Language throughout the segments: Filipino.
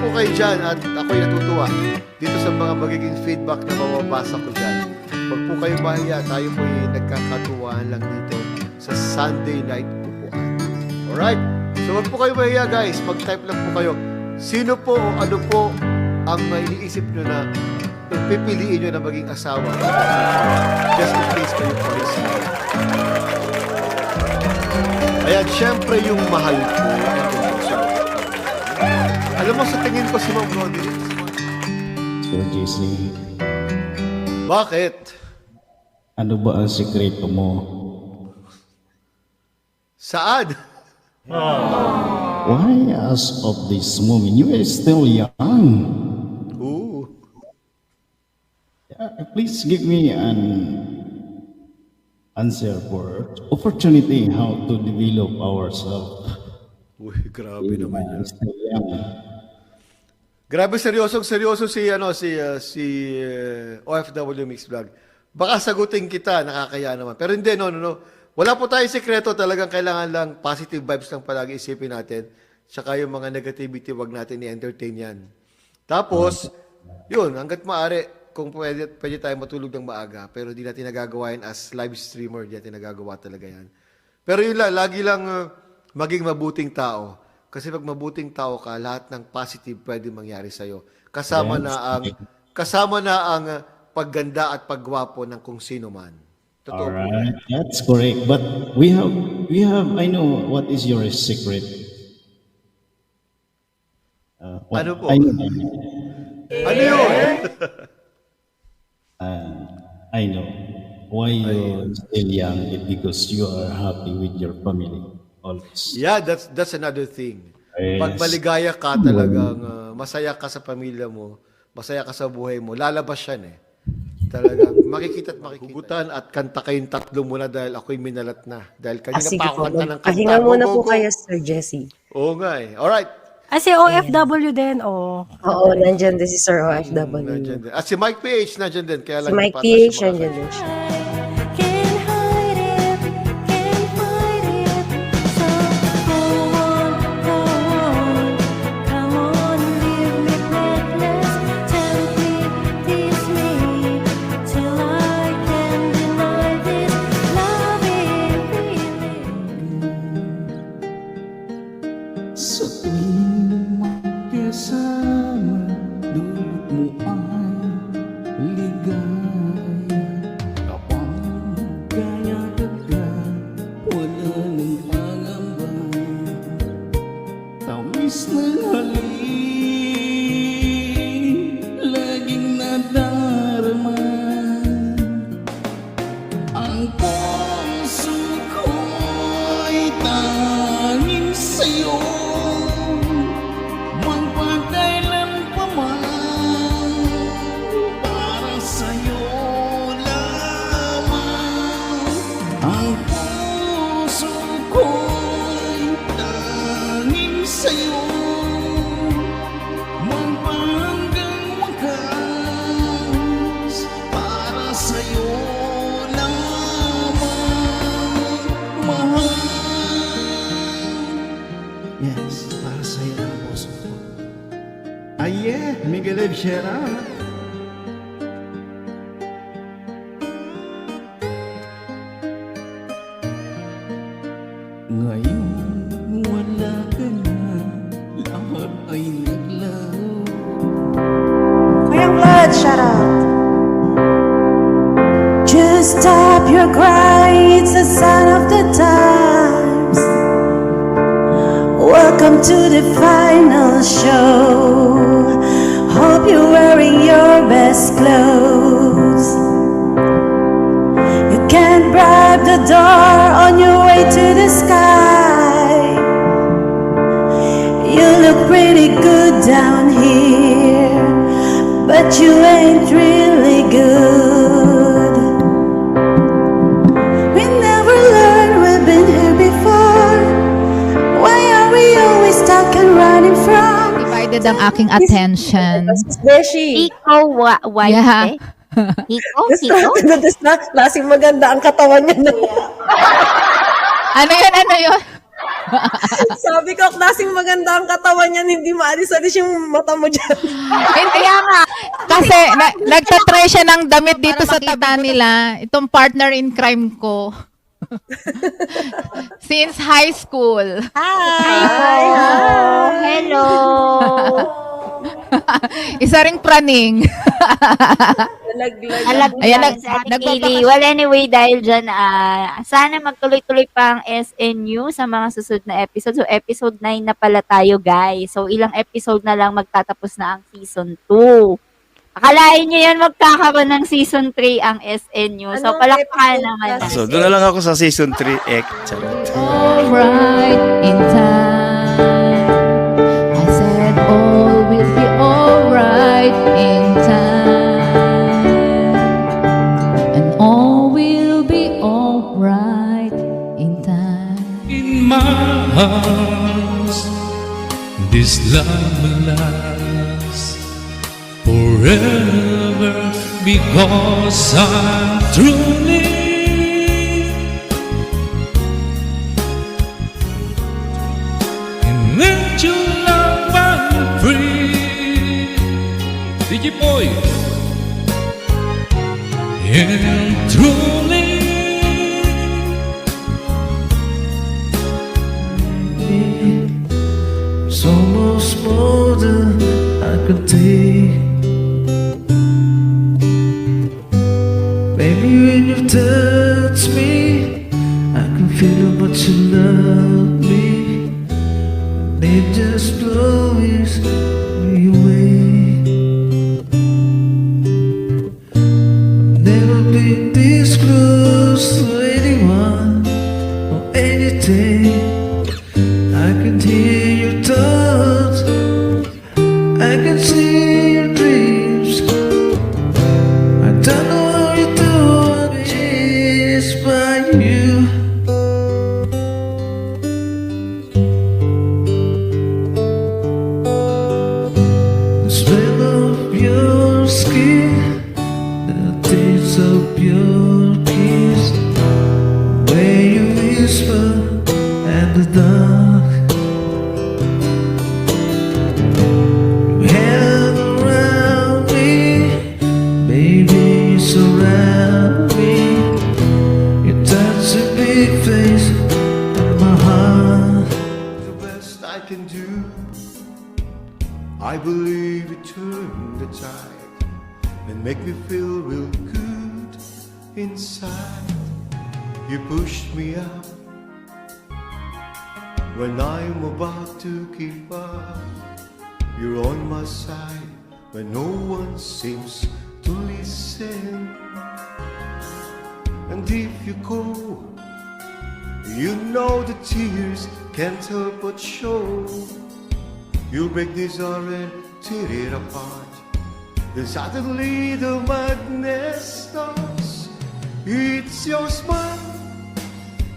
po kayo dyan at ako'y natutuwa dito sa mga magiging feedback na mababasa ko dyan. Huwag po kayo mahiya, tayo po ay nagkakatuwaan lang dito sa Sunday Night Upuan. Alright? So huwag po kayo mahiya guys, mag-type lang po kayo. Sino po o ano po ang may iniisip nyo na pipiliin nyo na maging asawa? Just in case kayo po ay single. Ayan, syempre yung mahal ko. Alam mo, sa tingin ko si Ma'am Rodriguez. Sir JC, Bakit? ano ba ang sikreto mo? Saan? Why as of this moment? You are still young. Ooh. Please give me an answer for opportunity how to develop ourselves. Uy, grabe naman yan. Still young. Grabe seryoso si OFW Mix Vlog. Baka sagutin kita, nakakaya naman. Pero hindi, no. Wala po tayong sekreto, talagang kailangan lang positive vibes lang palagi isipin natin. Tsaka yung mga negativity, wag natin i-entertain yan. Tapos, yun, hanggat maaari, kung pwede tayo matulog ng maaga, pero di natin nagagawa yan as live streamer, di natin nagagawa talaga yan. Pero yun lang, lagi lang maging mabuting tao. Kasi pag mabuting tao ka, lahat ng positive pwede mangyari sa'yo. Kasama na ang pagganda at paggwapo ng kung sino man. Totoo po. Alright, that's correct. But we have, I know what is your secret. Ano po? I know. Ano yun? I know. Why you're still young is because you are happy with your family. Always. Yeah, that's another thing. Yes. Pag maligaya ka talagang masaya ka sa pamilya mo, masaya ka sa buhay mo, lalabas yan eh. Talagang makikita. Hugutan at kanta kayong tatlo muna dahil ako'y minalat na. Dahil kanina Sige pa ako po, kanta ng kanta. pahinga muna Go, po go, go. kayo, Sir Jesse. Oo nga eh. Alright. Si OFW din, oh. Oo, nandyan din si Sir OFW. Nandyan din. At si Mike PH nandyan din. Kaya Si lang Mike patas PH, yung mga nandyan din siya. Can't hide it, can't fight it. So go on, come on, leave me breathless. Tempt me, tease me, till I can deny this loving feeling. Sa tuwing magkasama, dulot mo ay ligaya. Kapag kaya ka, wala nang pangamba. Tamis ng halik, laging nadarama. Ang puso ko'y tanging sa'yo, magpakailan pa man, para sa'yo lamang. Ang puso ko'y tanging sa'yo, magpahanggang wakas, para sa'yo lamang, mahal. Yes, para sa'yo ang puso ko. Aye, Miguel Evchera. Ngayon, wala ka na, lahat ay naglaho. Kuya Vlad, shout out. Just stop your crying, it's a sign of the times. Welcome to the final show. Hope you're wearing your best clothes. You can't bribe the door on your way to the sky. You look pretty good down here, but you ain't really good. We never learned, we've been here before. Why are we always stuck and running from? Divided ang aking attention. Beshi! Ikaw, white Yeah. eh? Ikaw? Natas na, lasing maganda ang katawan niya. Ano yun? Sabi ko, klaseng maganda ang katawan niyan, hindi maalis-alis yung mata mo dyan. Kaya nga. Kasi nagtatry siya ng damit dito sa tata nila. Itong partner in crime ko. Since high school. Hello. Isa ring praning. Alam Ayan, Ayan, sa ating Ili. Well, anyway, dahil dyan, sana magtuloy-tuloy pa ang SNU sa mga susunod na episode. So, episode 9 na pala tayo, guys. So, ilang episode na lang magtatapos na ang season 2. Akalain nyo yan, magkakaroon ng season 3 ang SNU. So, Anong palakpakan episode naman. na? So, doon na lang ako sa season 3, Charot. Alright in time. I said all will be alright in time. And all will be alright in time. In my arms, this love will last forever because I'm truly in your love I'm free. DJ Boy, and truly. It's almost more than I could take. Baby, when you touch me, I can feel how much you love me. And it just blows me away. I've never been this close to anyone or anything. I can hear your thoughts, I can see your dreams. I don't know how you do it, it's by you. The smell of your skin, the taste of your kiss, where you whisper and the dark. You held around me, baby, you surround me. You touch a big face in my heart. The best I can do, I believe it turned the tide and make me feel real good inside. You pushed me up when I'm about to give up. You're on my side when no one seems to listen. And if you go, you know the tears can't help but show. You'll break this heart and tear it apart. Then suddenly the madness starts. It's your smile,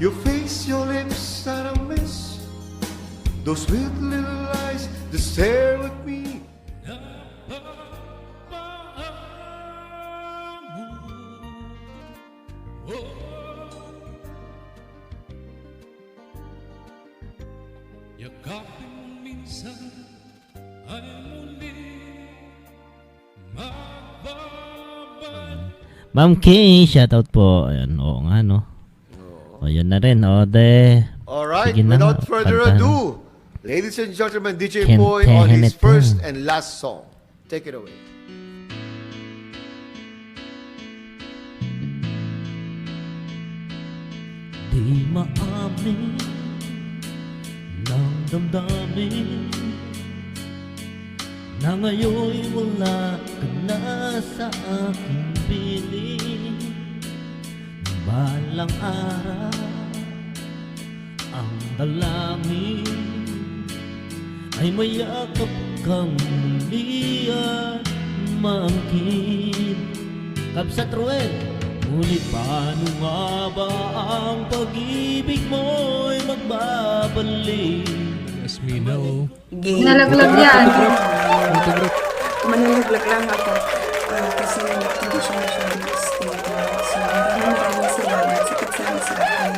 your face, your lips that I miss. Those sweet little eyes that stare at me. Yakapin mo minsan ay muli magbabalik. Ma'am Kay, shoutout po. Ayan, oo nga, no? O, yun na rin. O, de. Alright, Sige na without nga, further kanta na. ado, ladies and gentlemen, DJ Kente Boy on his Henete. first and last song. Take it away. Di maamin ng damdamin na ngayon'y wala ka na sa aking piling. Balang araw ang dalangin ay mayakap kang muli at maangkin. Kabsat Ruel, ngunit paano nga ba ang pag-ibig mo'y magbabalik? Let me know. Nalaglag yan. Manalaglag lang ako. Kasi hindi siya masyadong stable. So, maraming salamat sa pagsama sa akin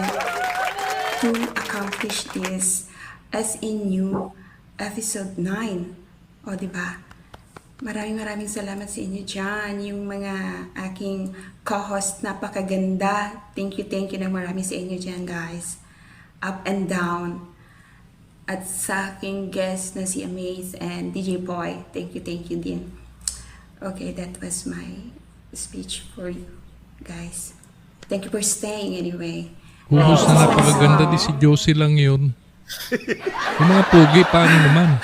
to accomplish this SNU episode 9. O, diba? Maraming salamat sa inyo dyan. Yung mga aking co-host, napakaganda. Thank you ng marami sa inyo dyan, guys. Up and down. At sa aking guest na si Amaze and DJ Boy, thank you din. Okay, that was my speech for you guys. Thank you for staying anyway. Huhos na napakaganda di si Josie lang yun. Yung mga pogi, paano naman?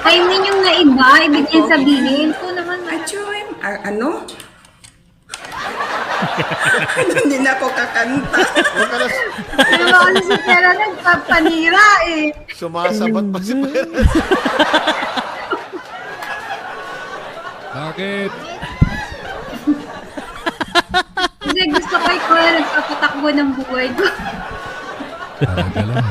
I mean yung na iba, ibig niya sabihin. Ito naman, Ano? Hindi na ako kakanta. Pero ano si Pera nagpapanira eh. Sumasabat pa si Pera. Bakit? Kasi gusto ko ikaw na nagpapatakbo ng buhay ko. Talaga lang.